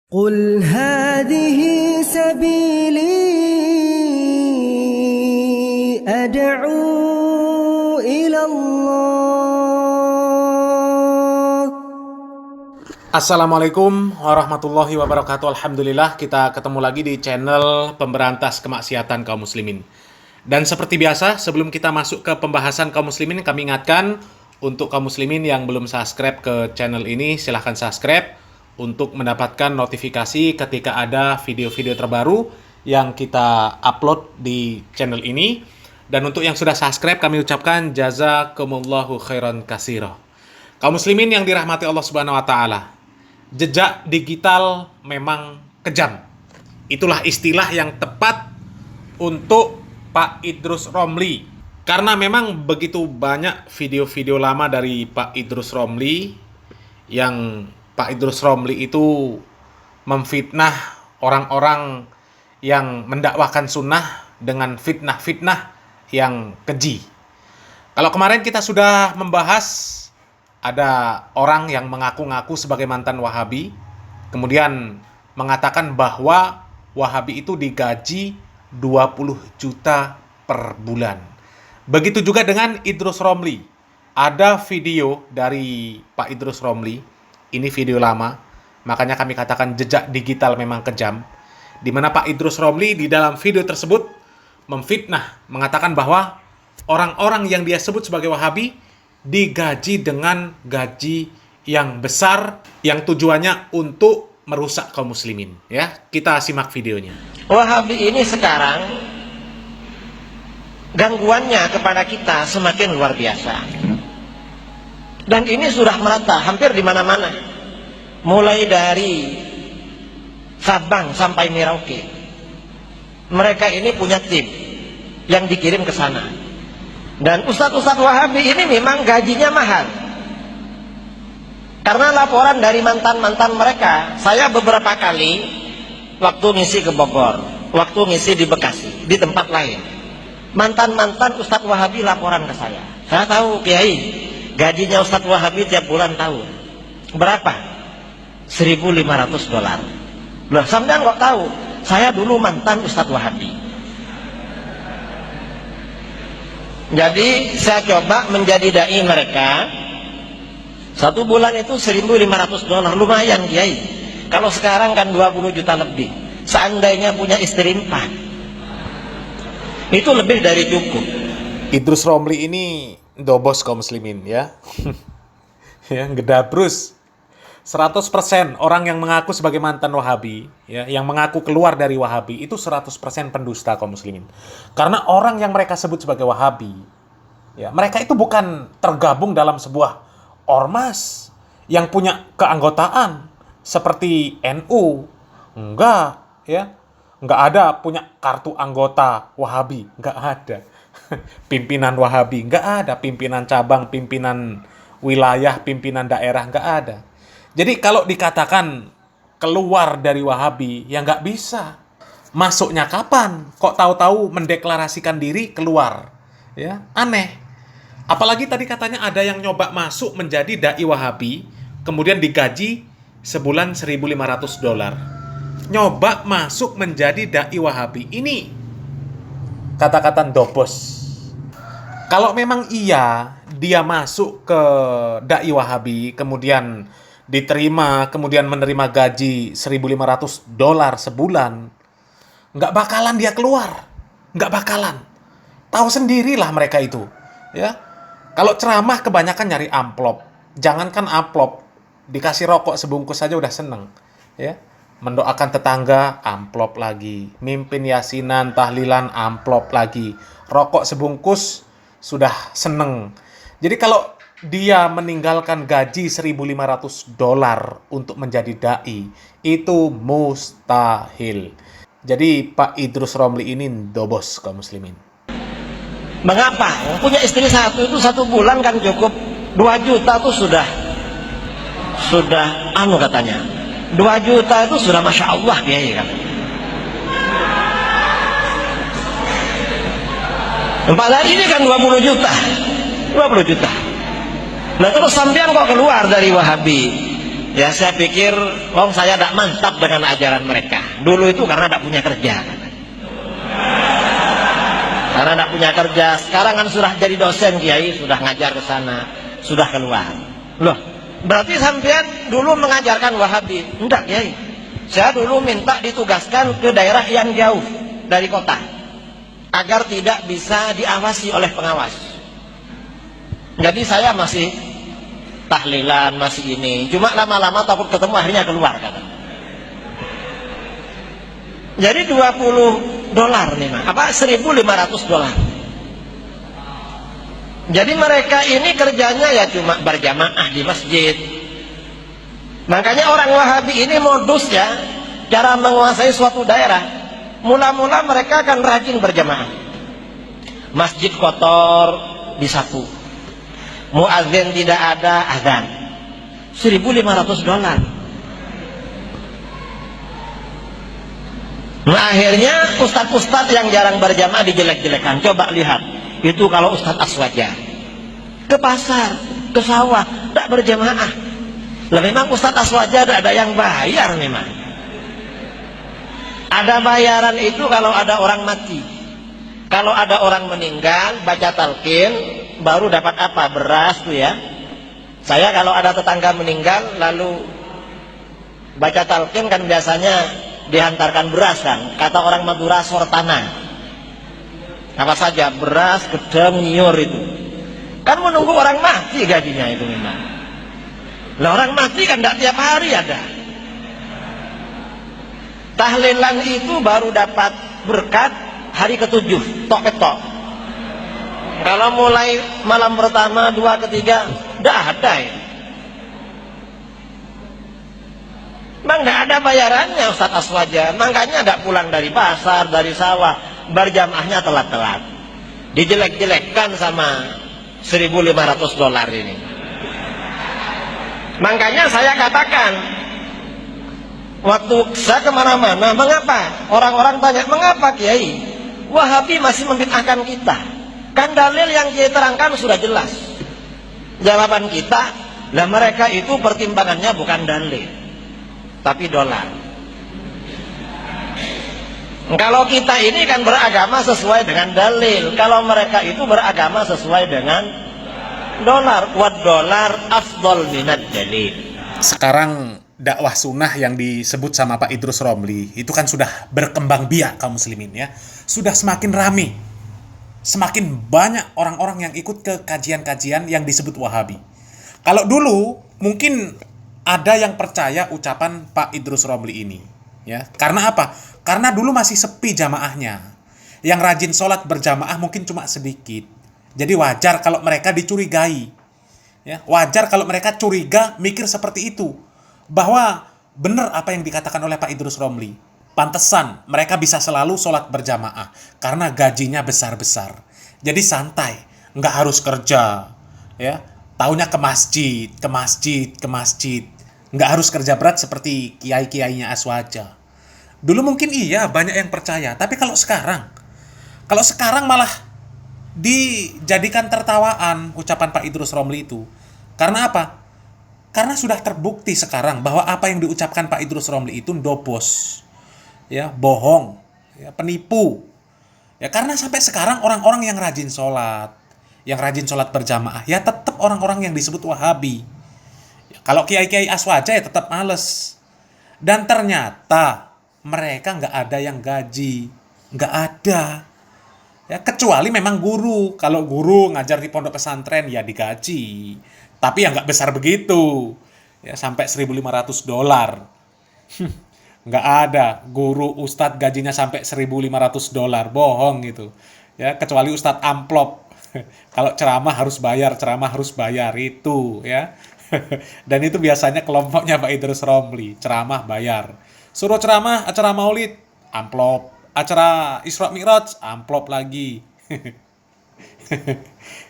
قل هذه سبيلي أدعو إلى الله. Assalamualaikum warahmatullahi wabarakatuh. Alhamdulillah kita ketemu lagi di channel pemberantas kemaksiatan kaum muslimin. Dan seperti biasa, sebelum kita masuk ke pembahasan kaum muslimin, kami ingatkan untuk kaum muslimin yang belum subscribe ke channel ini, silahkan subscribe untuk mendapatkan notifikasi ketika ada video-video terbaru yang kita upload di channel ini. Dan untuk yang sudah subscribe, kami ucapkan jazakumullahu khairan katsira. Kaum muslimin yang dirahmati Allah Subhanahu wa taala, jejak digital memang kejam. Itulah istilah yang tepat untuk Pak Idrus Romli. Karena memang begitu banyak video-video lama dari Pak Idrus Romli yang Pak Idrus Romli itu memfitnah orang-orang yang mendakwakan sunnah dengan fitnah-fitnah yang keji. Kalau kemarin kita sudah membahas ada orang yang mengaku-ngaku sebagai mantan Wahabi, kemudian mengatakan bahwa Wahabi itu digaji 20 juta per bulan. Begitu juga dengan Idrus Romli. Ada video dari Pak Idrus Romli. Ini video lama, makanya kami katakan jejak digital memang kejam. Di mana Pak Idrus Romli di dalam video tersebut memfitnah, mengatakan bahwa orang-orang yang dia sebut sebagai Wahabi digaji dengan gaji yang besar, yang tujuannya untuk merusak kaum muslimin. Ya, kita simak videonya. Wahabi ini sekarang gangguannya kepada kita semakin luar biasa. Dan ini sudah merata hampir di mana-mana. Mulai dari Sabang sampai Merauke. Mereka ini punya tim yang dikirim ke sana. Dan ustadz-ustadz Wahabi ini memang gajinya mahal. Karena laporan dari mantan-mantan mereka, saya beberapa kali waktu ngisi ke Bogor, waktu ngisi di Bekasi, di tempat lain, mantan-mantan ustadz Wahabi laporan ke saya. Saya tahu Kiai, gajinya Ustadz Wahabi tiap bulan tahu berapa? $1.500. Loh, sampean kok tahu? Saya dulu mantan Ustadz Wahabi. Jadi saya coba menjadi dai mereka. Satu bulan itu $1.500, lumayan Kiai. Kalau sekarang kan 20 juta lebih. Seandainya punya istri 4, itu lebih dari cukup. Idrus Romli ini dobos kaum muslimin ya. Ya, gedabrus. 100% orang yang mengaku sebagai mantan Wahabi, ya, yang mengaku keluar dari Wahabi itu 100% pendusta kaum muslimin. Karena orang yang mereka sebut sebagai Wahabi, ya, mereka itu bukan tergabung dalam sebuah ormas yang punya keanggotaan seperti NU. Enggak, ya. Enggak ada punya kartu anggota Wahabi, enggak ada. Pimpinan Wahabi, nggak ada. Pimpinan cabang, pimpinan wilayah, pimpinan daerah, nggak ada. Jadi kalau dikatakan keluar dari Wahabi, ya nggak bisa. Masuknya kapan? Kok tahu-tahu mendeklarasikan diri keluar? Ya, aneh. Apalagi tadi katanya ada yang nyoba masuk menjadi dai Wahabi, kemudian digaji sebulan $1.500. Nyoba masuk menjadi dai Wahabi. Ini kata-kata dobos. Kalau memang iya dia masuk ke dai Wahabi, kemudian diterima, kemudian menerima gaji $1.500 sebulan, nggak bakalan dia keluar, nggak bakalan. Tahu sendirilah mereka itu, ya. Kalau ceramah kebanyakan nyari amplop, jangankan amplop, dikasih rokok sebungkus saja udah seneng, ya. Mendoakan tetangga, amplop lagi. Mimpin yasinan, tahlilan, amplop lagi. Rokok sebungkus, sudah seneng. Jadi kalau dia meninggalkan gaji $1.500 untuk menjadi da'i, itu mustahil. Jadi Pak Idrus Romli ini dobos kaum muslimin. Mengapa? Punya istri satu itu satu bulan kan cukup. 2 juta itu sudah katanya. 2 juta itu sudah Masya Allah Kiai kan. 4 hari ini kan 20 juta. 20 juta. Nah terus sampean kok keluar dari Wahabi? Ya saya pikir, saya tidak mantap dengan ajaran mereka. Dulu itu karena tidak punya kerja. Karena tidak punya kerja. Sekarang kan sudah jadi dosen Kiai, sudah ngajar ke sana, sudah keluar. Loh, berarti sampean dulu mengajarkan Wahabi? Enggak Kiai. Saya dulu minta ditugaskan ke daerah yang jauh dari kota, agar tidak bisa diawasi oleh pengawas. Jadi saya masih tahlilan, masih ini. Cuma lama-lama takut ketemu, akhirnya keluar kata. Jadi $20 nih, apa $1.500. Jadi mereka ini kerjanya ya cuma berjamaah di masjid. Makanya orang Wahabi ini modus ya, cara menguasai suatu daerah. Mula-mula mereka akan rajin berjamaah. Masjid kotor disapu, muadzin tidak ada, azan. $1.500. Nah akhirnya ustadz-ustadz yang jarang berjamaah dijelek-jelekan. Coba lihat, itu kalau Ustadz Aswaja ke pasar, ke sawah, tidak berjamaah. Lah memang Ustadz Aswaja ada yang bayar memang. Ada bayaran itu kalau ada orang mati. Kalau ada orang meninggal, baca talqin, baru dapat apa? Beras tuh ya. Saya kalau ada tetangga meninggal, lalu baca talqin kan biasanya dihantarkan beras kan. Kata orang Madura sortana. Apa saja, beras, gedang, nyiur itu. Kan menunggu orang mati gajinya itu memang. Nah orang mati kan tidak tiap hari ada. Tahlilan itu baru dapat berkat hari ke-7, tok ketok. Kalau mulai malam pertama, 2, ketiga, tidak ada ya. Memang tidak ada bayarannya Ustadz Aswaja. Makanya tidak pulang dari pasar, dari sawah, berjamaahnya telat-telat. Dijelek-jelekkan sama $1.500 ini. Makanya saya katakan, waktu saya kemana-mana, mengapa? Orang-orang tanya, mengapa Kiai? Wahabi masih membid'ahkan kita. Kan dalil yang Kiai terangkan sudah jelas. Jawaban kita, lah mereka itu pertimbangannya bukan dalil, tapi dolar. Kalau kita ini kan beragama sesuai dengan dalil. Kalau mereka itu beragama sesuai dengan dolar. Wad dolar afdol minad dalil. Sekarang dakwah sunnah yang disebut sama Pak Idrus Romli itu kan sudah berkembang biak kaum muslimin ya. Sudah semakin rame. Semakin banyak orang-orang yang ikut ke kajian-kajian yang disebut Wahabi. Kalau dulu mungkin ada yang percaya ucapan Pak Idrus Romli ini, ya. Karena apa? Karena dulu masih sepi jamaahnya. Yang rajin sholat berjamaah mungkin cuma sedikit. Jadi wajar kalau mereka dicurigai. Ya, wajar kalau mereka curiga mikir seperti itu. Bahwa benar apa yang dikatakan oleh Pak Idrus Romli. Pantesan mereka bisa selalu sholat berjamaah. Karena gajinya besar-besar. Jadi santai. Nggak harus kerja. Ya, taunya ke masjid, ke masjid, ke masjid. Nggak harus kerja berat seperti kiai-kiainya Aswaja. Dulu mungkin iya, banyak yang percaya. Tapi kalau sekarang malah dijadikan tertawaan ucapan Pak Idrus Romli itu. Karena apa? Karena sudah terbukti sekarang bahwa apa yang diucapkan Pak Idrus Romli itu ndobos. Ya, bohong, ya, penipu. Ya, karena sampai sekarang orang-orang yang rajin sholat berjamaah, ya tetap orang-orang yang disebut Wahabi. Kalau kiai-kiai Aswaja ya tetap males. Dan ternyata mereka nggak ada yang gaji. Nggak ada. Ya, kecuali memang guru. Kalau guru ngajar di pondok pesantren ya digaji. Tapi ya nggak besar begitu. Ya, sampai $1.500. Nggak ada. Guru ustadz gajinya sampai $1.500. Bohong gitu. Ya, kecuali ustadz amplop. Kalau ceramah harus bayar itu ya. Dan itu biasanya kelompoknya Pak Idrus Romli, ceramah bayar. Suruh ceramah, acara maulid, amplop. Acara Isra Mi'raj, amplop lagi.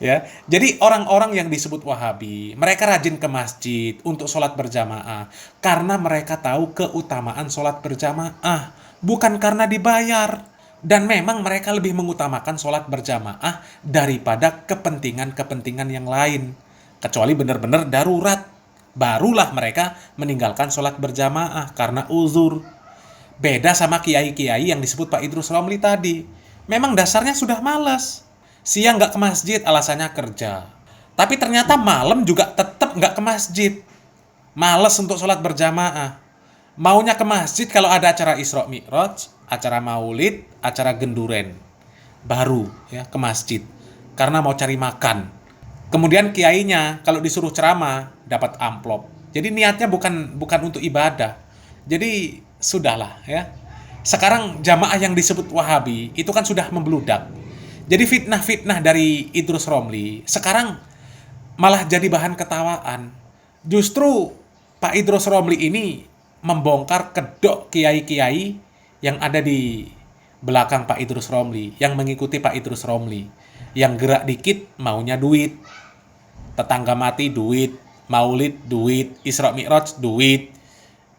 Ya, jadi orang-orang yang disebut Wahabi, mereka rajin ke masjid untuk sholat berjamaah karena mereka tahu keutamaan sholat berjamaah, bukan karena dibayar. Dan memang mereka lebih mengutamakan sholat berjamaah daripada kepentingan-kepentingan yang lain. Kecuali benar-benar darurat. barulah mereka meninggalkan sholat berjamaah karena uzur. Beda sama kiai-kiai yang disebut Pak Idrus Romli tadi. Memang dasarnya sudah malas. Siang nggak ke masjid, alasannya kerja. Tapi ternyata malam juga tetap nggak ke masjid. Males untuk sholat berjamaah. Maunya ke masjid kalau ada acara Isra Mi'raj, acara maulid, acara genduren. Baru ya ke masjid. Karena mau cari makan. Kemudian kiainya kalau disuruh ceramah dapat amplop. Jadi niatnya bukan untuk ibadah. Jadi sudahlah ya. Sekarang jamaah yang disebut Wahabi itu kan sudah membludak. Jadi fitnah-fitnah dari Idrus Romli sekarang malah jadi bahan ketawaan. Justru Pak Idrus Romli ini membongkar kedok kiai-kiai yang ada di belakang Pak Idrus Romli, yang mengikuti Pak Idrus Romli. Yang gerak dikit maunya duit. Tetangga mati duit, maulid duit, Isra Mi'raj duit.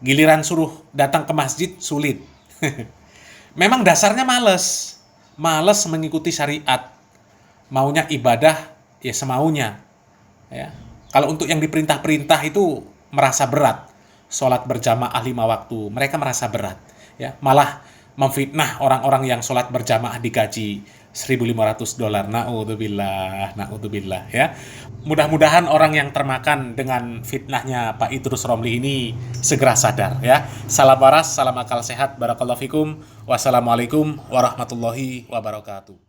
Giliran suruh datang ke masjid sulit. Memang dasarnya males mengikuti syariat. Maunya ibadah ya semaunya. Ya. Kalau untuk yang diperintah-perintah itu merasa berat. Sholat berjamaah 5 waktu, mereka merasa berat. Ya. Malah memfitnah orang-orang yang sholat berjamaah digaji $1.500. Na'udzubillah ya. Mudah-mudahan orang yang termakan dengan fitnahnya Pak Idrus Romli ini segera sadar ya. Salam waras, salam akal sehat, barakallahu fikum. Wassalamualaikum warahmatullahi wabarakatuh.